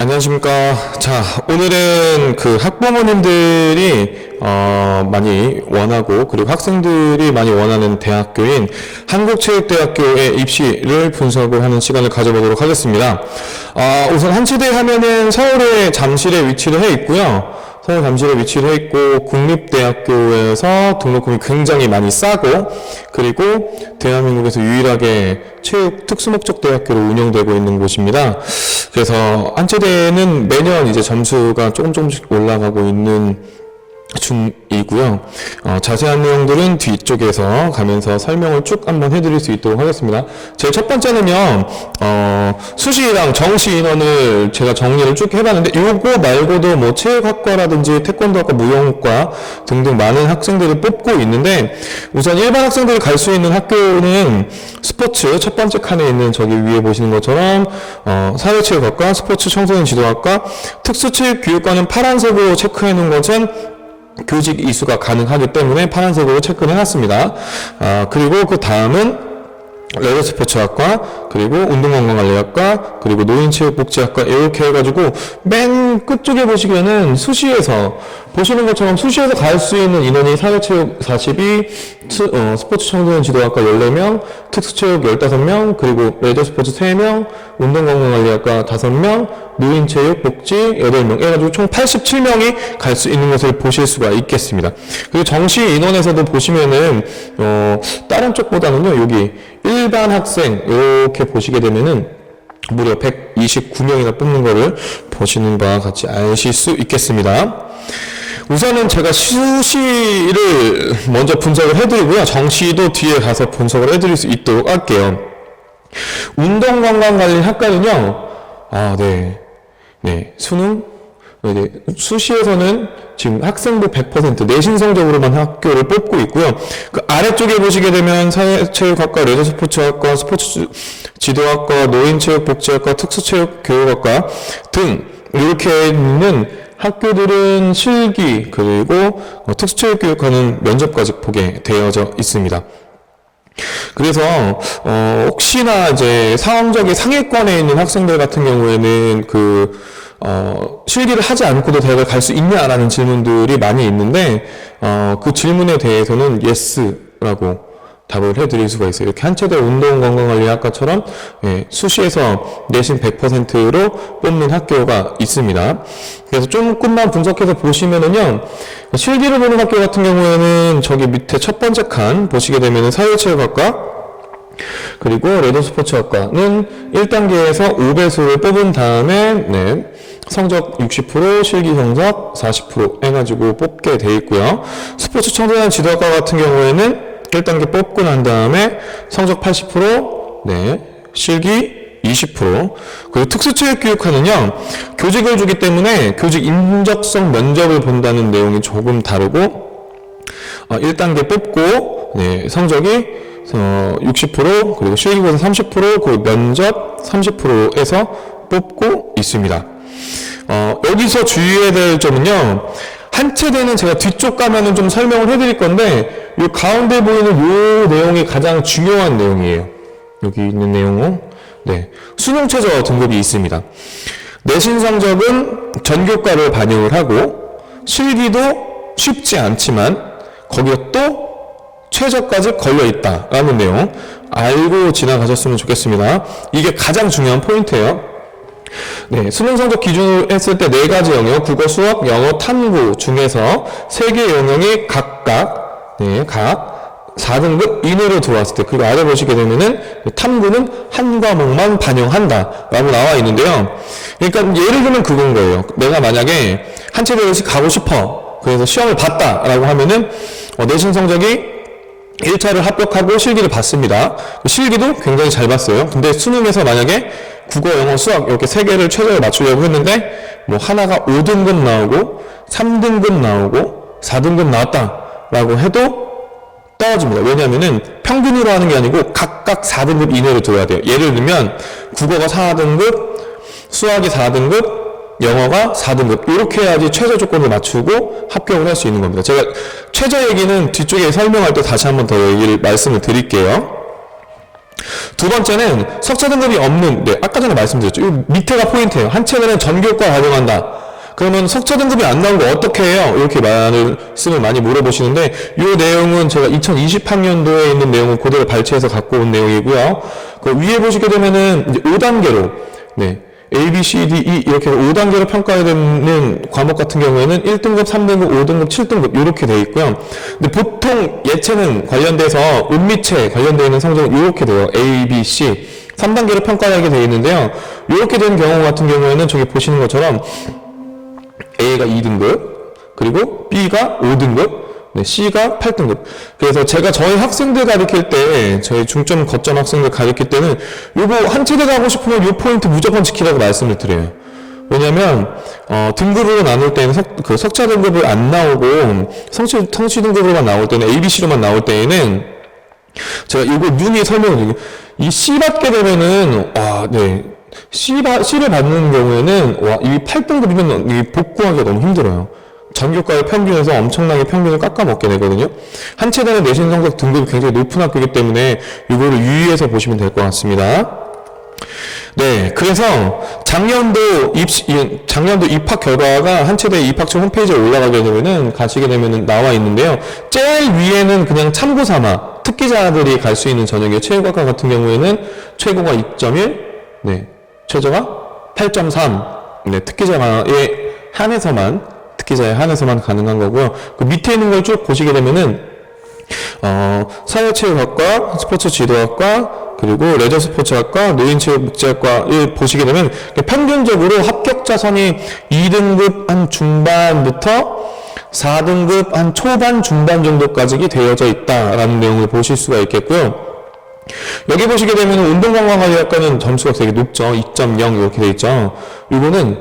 안녕하십니까. 자, 오늘은 그 학부모님들이 많이 원하고 그리고 학생들이 많이 원하는 대학교인 한국체육대학교의 입시를 분석을 하는 시간을 가져보도록 하겠습니다. 우선 한체대 하면은 서울의 잠실에 위치를 해 있고요. 서울 잠실에 위치를 해 있고 국립대학교에서 등록금이 굉장히 많이 싸고 그리고 대한민국에서 유일하게 체육 특수목적 대학교로 운영되고 있는 곳입니다. 그래서 한체대는 매년 이제 점수가 조금씩 올라가고 있는 중이고요. 자세한 내용들은 뒤쪽에서 가면서 설명을 쭉 한번 해드릴 수 있도록 하겠습니다. 제일 첫 번째는요, 수시랑 정시 인원을 제가 정리를 쭉 해봤는데, 요거 말고도 뭐 체육학과라든지 태권도학과, 무용학과 등등 많은 학생들을 뽑고 있는데, 우선 일반 학생들이 갈 수 있는 학교는 스포츠 첫 번째 칸에 있는 저기 위에 보시는 것처럼 사회체육학과, 스포츠 청소년 지도학과, 특수체육교육과는 파란색으로 체크해 놓은 것은 교직 이수가 가능하기 때문에 파란색으로 체크를 해놨습니다. 그리고 그 다음은 레저스포츠학과, 그리고 운동건강관리학과, 그리고 노인체육복지학과 이렇게 해가지고 맨 끝쪽에 보시면은 수시에서 보시는 것처럼 수시에서 갈 수 있는 인원이 사회체육 42, 스포츠 청소년 지도학과 14명, 특수체육 15명, 그리고 레저스포츠 3명, 운동건강관리학과 5명, 노인체육복지 8명 해가지고 총 87명이 갈 수 있는 것을 보실 수가 있겠습니다. 그리고 정시 인원에서도 보시면은 다른 쪽보다는요, 여기 일반 학생 이렇게 보시게 되면은 무려 129명이나 뽑는 거를 보시는 바와 같이 아실 수 있겠습니다. 우선은 제가 수시를 먼저 분석을 해드리고요. 정시도 뒤에 가서 분석을 해드릴 수 있도록 할게요. 운동건강관리학과는요, 수능, 수시에서는 지금 학생부 100% 내신 성적으로만 학교를 뽑고 있고요. 그 아래쪽에 보시게 되면 사회체육학과, 레저스포츠학과, 스포츠 지도학과, 노인체육복지학과, 특수체육교육학과 등 이렇게 있는 학교들은 실기 그리고 특수체육교육과는 면접까지 보게 되어져 있습니다. 그래서 혹시나 이제 상황적인 상위권에 있는 학생들 같은 경우에는 실기를 하지 않고도 대학을 갈 수 있냐라는 질문들이 많이 있는데 그 질문에 대해서는 yes라고 답을 해드릴 수가 있어요. 이렇게 한체대 운동건강관리학과처럼 수시에서 내신 100%로 뽑는 학교가 있습니다. 그래서 조금만 분석해서 보시면은요, 실기를 보는 학교 같은 경우에는 저기 밑에 첫 번째 칸 보시게 되면은 사회체육학과, 그리고 레더스포츠학과는 1단계에서 5배수를 뽑은 다음에 성적 60%, 실기 성적 40% 해가지고 뽑게 돼 있고요. 스포츠 청소년 지도학과 같은 경우에는 1단계 뽑고 난 다음에 성적 80%, 실기 20%, 그리고 특수체육교육과는요, 교직을 주기 때문에 교직 인적성 면접을 본다는 내용이 조금 다르고, 1단계 뽑고, 성적이 60%, 그리고 실기고사 30%, 그리고 면접 30%에서 뽑고 있습니다. 여기서 주의해야 될 점은요, 한체대는 제가 뒤쪽 가면은 좀 설명을 해드릴 건데, 이 가운데 보이는 이 내용이 가장 중요한 내용이에요. 여기 있는 내용은, 수능 최저 등급이 있습니다. 내신 성적은 전교과를 반영을 하고, 실기도 쉽지 않지만, 거기에 또 최저까지 걸려있다라는 내용, 알고 지나가셨으면 좋겠습니다. 이게 가장 중요한 포인트예요. 수능 성적 기준으로 했을 때 4가지 영역, 국어, 수학, 영어, 탐구 중에서 3개 영역이 각각, 각 4등급 이내로 들어왔을 때, 그리고 아래 보시게 되면은 탐구는 한 과목만 반영한다 라고 나와 있는데요. 그러니까 예를 들면 그건 거예요. 내가 만약에 한체대를 가고 싶어, 그래서 시험을 봤다 라고 하면은 내신 성적이 1차를 합격하고 실기를 봤습니다. 실기도 굉장히 잘 봤어요. 근데 수능에서 만약에 국어, 영어, 수학 이렇게 3개를 최저에 맞추려고 했는데 뭐 하나가 5등급 나오고 3등급 나오고 4등급 나왔다라고 해도 떨어집니다. 왜냐하면은 평균으로 하는 게 아니고 각각 4등급 이내로 들어야 돼요. 예를 들면 국어가 4등급, 수학이 4등급, 영어가 4등급 이렇게 해야지 최저 조건을 맞추고 합격을 할 수 있는 겁니다. 제가 최저 얘기는 뒤쪽에 설명할 때 다시 한번 더 말씀을 드릴게요. 두 번째는 석차 등급이 없는, 네, 아까 전에 말씀드렸죠. 이 밑에가 포인트예요. 한 채널은 전교과 활용한다. 그러면 석차 등급이 안 나온 거 어떻게 해요? 이렇게 말씀을 많이 물어보시는데, 이 내용은 제가 2020학년도에 있는 내용을 그대로 발췌해서 갖고 온 내용이고요. 그 위에 보시게 되면은 이제 5단계로, 네, A, B, C, D, E 이렇게 5단계로 평가해야 되는 과목 같은 경우에는 1등급, 3등급, 5등급, 7등급 이렇게 되어 있고요. 근데 보통 예체능 관련돼서 운미체 관련되어 있는 성적은 이렇게 돼요. A, B, C 3단계로 평가하게 되어 있는데요. 이렇게 된 경우 같은 경우에는 저기 보시는 것처럼 A가 2등급, 그리고 B가 5등급, 네, C가 8등급. 그래서 제가 저희 학생들 가르칠 때, 저희 중점, 거점 학생들 가르칠 때는 요거 한 체대 가고 싶으면 요 포인트 무조건 지키라고 말씀을 드려요. 왜냐면, 등급으로 나눌 때는 석차 등급을 안 나오고, 성취 등급으로만 나올 때는, ABC로만 나올 때에는, 제가 요거 눈이 설명을 드리고, 이 C 받게 되면은, 네. C를 받는 경우에는, 이 8등급이면 이 복구하기가 너무 힘들어요. 전교과의 평균에서 엄청나게 평균을 깎아먹게 되거든요. 한 체대는 내신 성적 등급이 굉장히 높은 학교이기 때문에 이거를 유의해서 보시면 될 것 같습니다. 네, 그래서 작년도 입학 결과가 한 체대 입학처 홈페이지에 올라가게 되면은 가시게 되면은 나와 있는데요. 제일 위에는 그냥 참고 삼아 특기자들이 갈 수 있는 전형이에요. 체육학과 같은 경우에는 최고가 2.1, 네, 최저가 8.3, 네, 특기자에 한해서만 가능한 거고요. 그 밑에 있는 걸 쭉 보시게 되면은, 사회체육학과, 스포츠 지도학과, 그리고 레저 스포츠학과, 노인체육복지학과를 보시게 되면, 평균적으로 합격자 선이 2등급 한 중반부터 4등급 한 초반, 중반 정도까지 되어져 있다라는 내용을 보실 수가 있겠고요. 여기 보시게 되면 운동관광관리학과는 점수가 되게 높죠. 2.0 이렇게 되어 있죠. 이거는,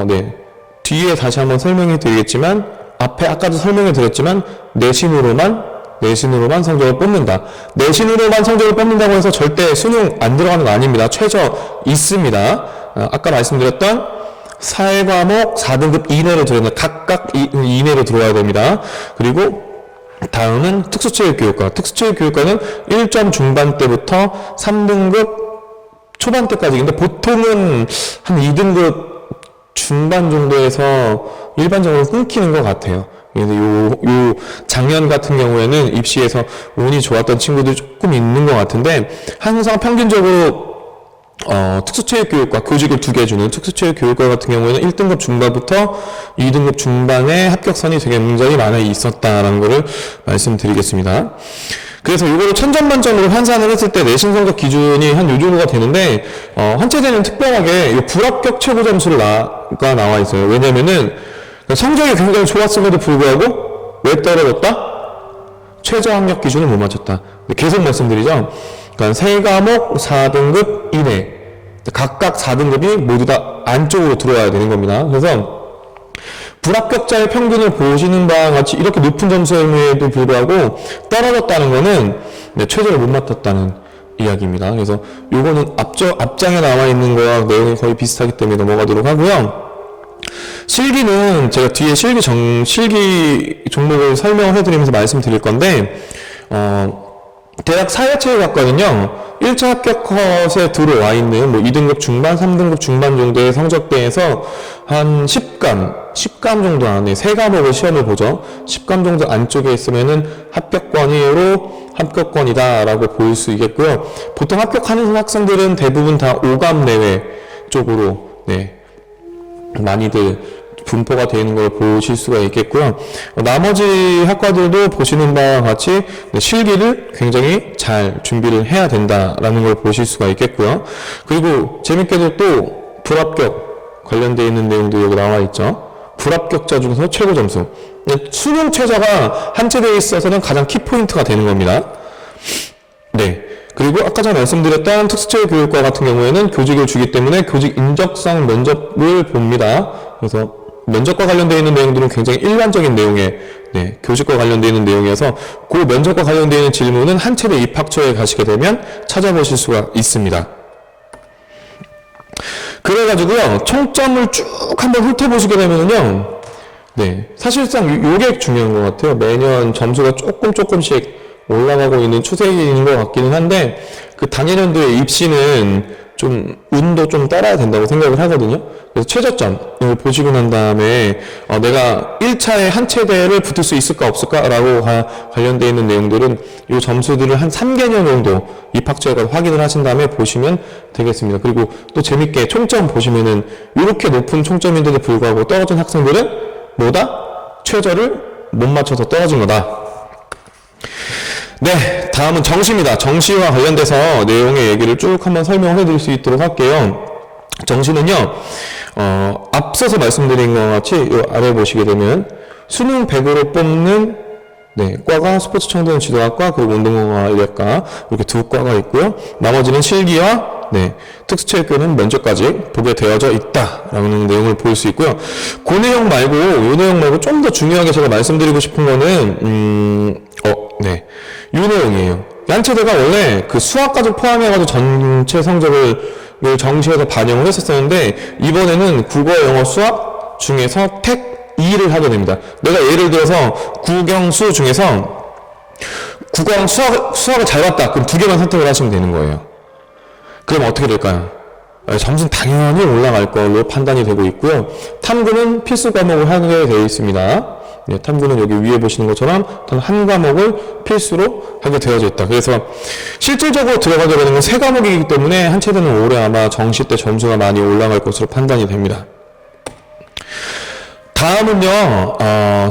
네. 뒤에 다시 한번 설명해 드리겠지만, 앞에 아까도 설명해 드렸지만, 내신으로만 성적을 뽑는다. 내신으로만 성적을 뽑는다고 해서 절대 수능 안 들어가는 거 아닙니다. 최저 있습니다. 아까 말씀드렸던 4과목 4등급 이내로 들어야 된다. 각각 이내로 들어와야 됩니다. 그리고 다음은 특수체육교육과. 특수체육교육과는 1점 중반대부터 3등급 초반대까지. 근데 보통은 한 2등급 중반 정도에서 일반적으로 끊기는 것 같아요. 그래서 요 작년 같은 경우에는 입시에서 운이 좋았던 친구들이 조금 있는 것 같은데, 항상 평균적으로 특수체육교육과 교직을 2개 주는 특수체육교육과 같은 경우에는 1등급 중반부터 2등급 중반에 합격선이 되게 굉장히 많이 있었다라는 것을 말씀드리겠습니다. 그래서 이거를 1000점 만점으로 환산을 했을 때 내신 성적 기준이 한 요 정도가 되는데, 한 체제는 특별하게 이 불합격 최고 점수가 나와 있어요. 왜냐면은 성적이 굉장히 좋았음에도 불구하고 왜 떨어졌다? 최저 학력 기준을 못 맞췄다. 계속 말씀드리죠. 그러니까 3과목 4등급 이내, 각각 4등급이 모두 다 안쪽으로 들어와야 되는 겁니다. 그래서 불합격자의 평균을 보시는 바와 같이 이렇게 높은 점수임에도 불구하고 떨어졌다는 거는 최저를 못 맡았다는 이야기입니다. 그래서 요거는 앞장에 나와 있는 거와 내용이 거의 비슷하기 때문에 넘어가도록 하고요. 실기는 제가 뒤에 실기 종목을 설명해 드리면서 말씀드릴 건데, 대학 사회체육학과는요, 1차 합격 컷에 들어와 있는 2등급 중반, 3등급 중반 정도의 성적대에서 한 10감 정도 안에 3과목을 시험을 보죠. 10감 정도 안쪽에 있으면은 합격권이다라고 볼 수 있겠고요. 보통 합격하는 학생들은 대부분 다 5감 내외 쪽으로, 네, 많이들 분포가 되어 있는 걸 보실 수가 있겠고요. 나머지 학과들도 보시는 바와 같이 실기를 굉장히 잘 준비를 해야 된다라는 걸 보실 수가 있겠고요. 그리고 재밌게도 또 불합격 관련되어 있는 내용도 여기 나와 있죠. 불합격자 중에서 최고 점수. 수능 최저가 한 체대에 있어서는 가장 키포인트가 되는 겁니다. 네. 그리고 아까 전에 말씀드렸던 특수체육교육과 같은 경우에는 교직을 주기 때문에 교직 인적성 면접을 봅니다. 그래서 면접과 관련되어 있는 내용들은 굉장히 일반적인 내용의, 네, 교직과 관련되어 있는 내용이어서 그 면접과 관련되어 있는 질문은 한 체대 입학처에 가시게 되면 찾아보실 수가 있습니다. 그래가지고요, 총점을 쭉 한번 훑어보시게 되면요, 네, 사실상 요게 중요한 것 같아요. 매년 점수가 조금씩 올라가고 있는 추세인 것 같기는 한데, 그 당해년도의 입시는 좀 운도 좀 따라야 된다고 생각을 하거든요. 그래서 최저점을 보시고 난 다음에 내가 1차에 한 체대를 붙을 수 있을까 없을까 라고 관련되어 있는 내용들은 이 점수들을 한 3개년 정도 입학처에 가서 확인을 하신 다음에 보시면 되겠습니다. 그리고 또 재밌게 총점 보시면은 이렇게 높은 총점인데도 불구하고 떨어진 학생들은 뭐다? 최저를 못 맞춰서 떨어진 거다. 네, 다음은 정시입니다. 정시와 관련돼서 내용의 얘기를 쭉 한번 설명해 드릴 수 있도록 할게요. 정시는요, 앞서서 말씀드린 것 같이 이 아래 보시게 되면 수능 100으로 뽑는 과가 스포츠 청소년 지도학과 그리고 운동공학 인력과 이렇게 두 과가 있고요. 나머지는 실기와 특수체육교는 면접까지 보게 되어져 있다라는 내용을 볼 수 있고요. 그 내용 말고 이 내용 말고 좀 더 중요하게 제가 말씀드리고 싶은 거는 이 내용이에요. 양체대가 원래 그 수학까지 포함해가지고 전체 성적을 정시에서 반영을 했었었는데 이번에는 국어, 영어, 수학 중에서 택 2를 하게 됩니다. 내가 예를 들어서 국영수 중에서 국어랑 수학을 잘 봤다. 그럼 두 개만 선택을 하시면 되는 거예요. 그럼 어떻게 될까요? 점수는 당연히 올라갈 걸로 판단이 되고 있고요. 탐구는 필수 과목을 하게 되어 있습니다. 탐구는 여기 위에 보시는 것처럼 단 한 과목을 필수로 하게 되어져 있다. 그래서 실질적으로 들어가게 되는 건 세 과목이기 때문에 한 체대는 올해 아마 정시 때 점수가 많이 올라갈 것으로 판단이 됩니다. 다음은요,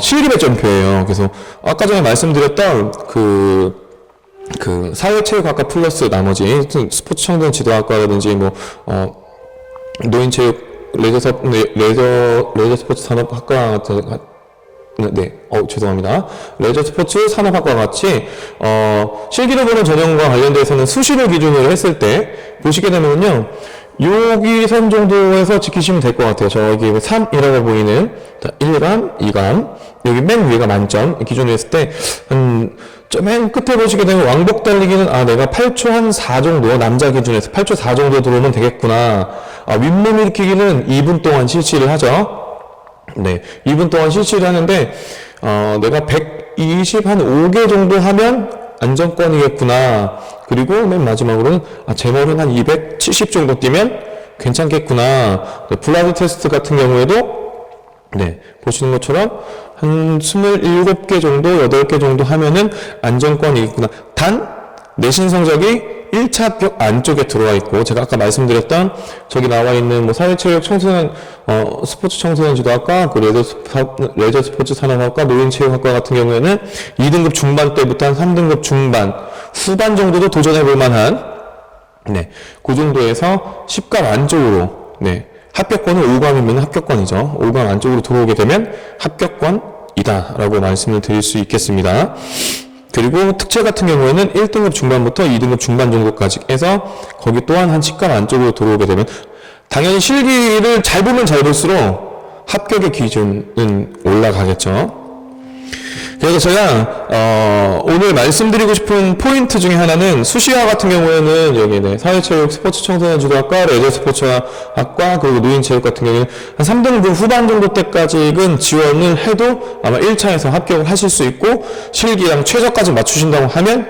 실기 배점표예요. 그래서 아까 전에 말씀드렸던 사회체육학과 플러스 나머지 스포츠 청소년 지도학과라든지 노인체육 레저 스포츠 산업학과 죄송합니다. 레저 스포츠 산업학과 같이 실기로 보는 전형과 관련돼서는 수시를 기준으로 했을 때 보시게 되면요, 여기 선 정도에서 지키시면 될 것 같아요. 저기 3이라고 보이는 1감, 2감, 여기 맨 위가 만점 기준으로 했을 때 맨 끝에 보시게 되면 왕복 달리기는 내가 8초 한 4 정도, 남자 기준에서 8초 4 정도 들어오면 되겠구나. 윗몸 일으키기는 2분 동안 실시를 하죠. 2분 동안 실시를 하는데 내가 120 한 5개 정도 하면 안정권이겠구나. 그리고 맨 마지막으로는 제 머리는 한 270 정도 뛰면 괜찮겠구나. 블라드 테스트 같은 경우에도 보시는 것처럼 한 27개 정도, 8개 정도 하면은 안정권이겠구나. 단 내신 성적이 1차 합격 안쪽에 들어와 있고, 제가 아까 말씀드렸던 저기 나와 있는 사회체육 청소년 스포츠 청소년 지도학과, 레저 스포츠 산업학과, 노인체육학과 같은 경우에는 2등급 중반 때부터 한 3등급 중반 후반 정도도 도전해 볼 만한 그 정도에서 10감 안쪽으로 합격권은 5감이면 합격권이죠. 5감 안쪽으로 들어오게 되면 합격권이다 라고 말씀을 드릴 수 있겠습니다. 그리고 특채 같은 경우에는 1등급 중반부터 2등급 중반 정도까지 해서 거기 또한 한 10감 안쪽으로 들어오게 되면 당연히 실기를 잘 보면 잘 볼수록 합격의 기준은 올라가겠죠. 그래서 제가 오늘 말씀드리고 싶은 포인트 중에 하나는 수시화 같은 경우에는 여기 사회체육 스포츠 청소년 지도학과, 레저 스포츠학과, 그리고 노인체육 같은 경우에는 한 3등급 후반 정도 때까지는 지원을 해도 아마 1차에서 합격을 하실 수 있고, 실기랑 최저까지 맞추신다고 하면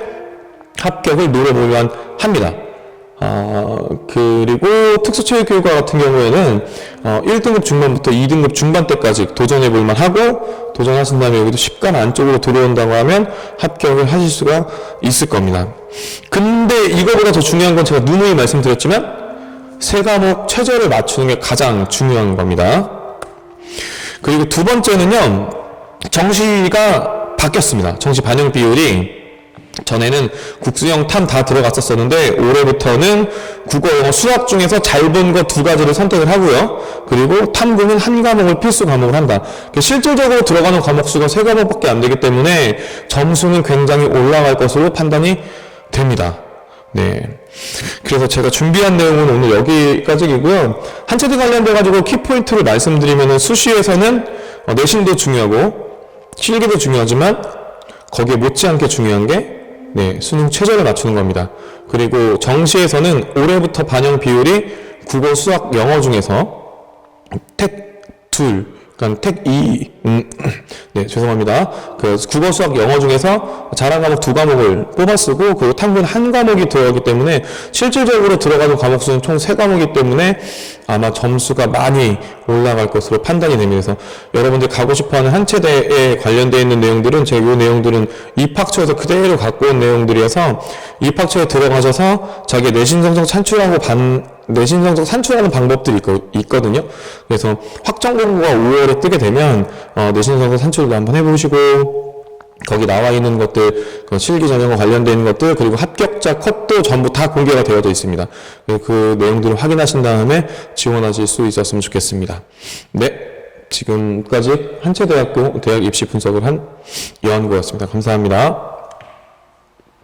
합격을 노려볼만 합니다. 그리고 특수체육교육과 같은 경우에는 1등급 중반부터 2등급 중반 때까지 도전해 볼만 하고, 도전하신 다음에 여기도 10감 안쪽으로 들어온다고 하면 합격을 하실 수가 있을 겁니다. 근데 이거보다 더 중요한 건 제가 누누이 말씀드렸지만 세 과목 최저를 맞추는 게 가장 중요한 겁니다. 그리고 두 번째는요, 정시가 바뀌었습니다. 정시 반영 비율이 전에는 국수형 탐 다 들어갔었었는데 올해부터는 국어, 영어, 수학 중에서 잘 본 거 두 가지를 선택을 하고요. 그리고 탐구는 한 과목을 필수 과목을 한다. 실질적으로 들어가는 과목 수가 세 과목밖에 안 되기 때문에 점수는 굉장히 올라갈 것으로 판단이 됩니다. 그래서 제가 준비한 내용은 오늘 여기까지이고요. 한 체대 관련돼가지고 키포인트를 말씀드리면은 수시에서는 내신도 중요하고 실기도 중요하지만 거기에 못지않게 중요한 게 수능 최저를 맞추는 겁니다. 그리고 정시에서는 올해부터 반영 비율이 국어, 수학, 영어 중에서 택 둘, 그러니까 택2, 네, 죄송합니다. 그 국어, 수학, 영어 중에서 자랑 과목 2과목을 뽑아 쓰고, 그리고 탐구는 1과목이 들어가기 때문에, 실질적으로 들어가는 과목 수는 총 3과목이기 때문에 아마 점수가 많이 올라갈 것으로 판단이 됩니다. 그래서 여러분들 가고 싶어하는 한 체대에 관련되어 있는 내용들은, 제가 이 내용들은 입학처에서 그대로 갖고 온 내용들이어서, 입학처에 들어가셔서 자기 내신 성적 내신 성적 산출하는 방법들이 있거든요. 그래서 확정 공고가 5월에 뜨게 되면 내신 성적 산출도 한번 해보시고, 거기 나와 있는 것들, 실기 전형과 관련된 것들, 그리고 합격자 컷도 전부 다 공개가 되어져 있습니다. 그 내용들을 확인하신 다음에 지원하실 수 있었으면 좋겠습니다. 네, 지금까지 한채대학교 대학 입시 분석을 한 이완구였습니다. 감사합니다.